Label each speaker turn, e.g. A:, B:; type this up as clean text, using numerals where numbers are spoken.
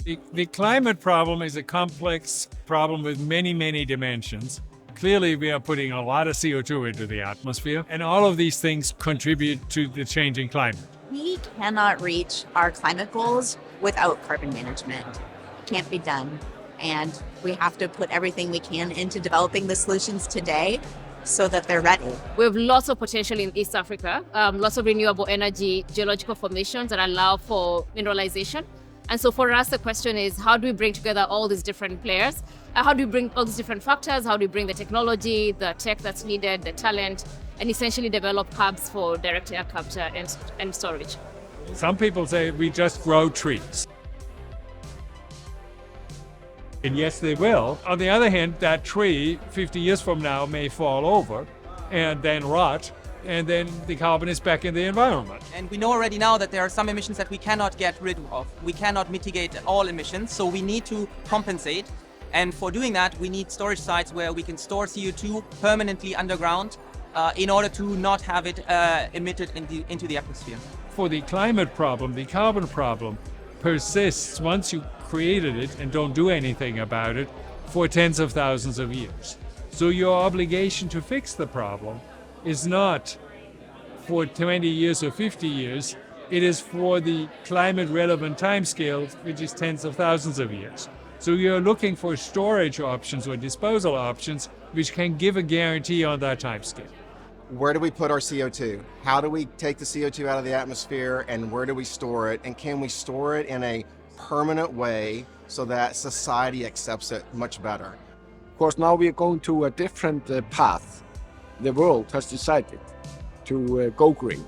A: The climate problem is a complex problem with many, many dimensions. Clearly, we are putting a lot of CO2 into the atmosphere, and all of these things contribute to the changing climate.
B: We cannot reach our climate goals without carbon management. It can't be done. And we have to put everything we can into developing the solutions today so that they're ready.
C: We have lots of potential in East Africa, lots of renewable energy, geological formations that allow for mineralization. And so for us, the question is, how do we bring together all these different players? How do we bring all these different factors? How do we bring the technology, the tech that's needed, the talent, and essentially develop hubs for direct air capture and storage?
A: Some people say we just grow trees. And yes, they will. On the other hand, that tree 50 years from now may fall over and then rot, and then the carbon is back in the environment.
D: And we know already now that there are some emissions that we cannot get rid of. We cannot mitigate all emissions, so we need to compensate. And for doing that, we need storage sites where we can store CO2 permanently underground in order to not have it emitted into the atmosphere.
A: For the climate problem, the carbon problem persists once you created it and don't do anything about it for tens of thousands of years. So your obligation to fix the problem is not for 20 years or 50 years, it is for the climate relevant timescale, which is tens of thousands of years. So you're looking for storage options or disposal options which can give a guarantee on that timescale.
E: Where do we put our CO2? How do we take the CO2 out of the atmosphere, and where do we store it? And can we store it in a permanent way so that society accepts it much better?
F: Of course, now we are going to a different path. The world has decided to go green.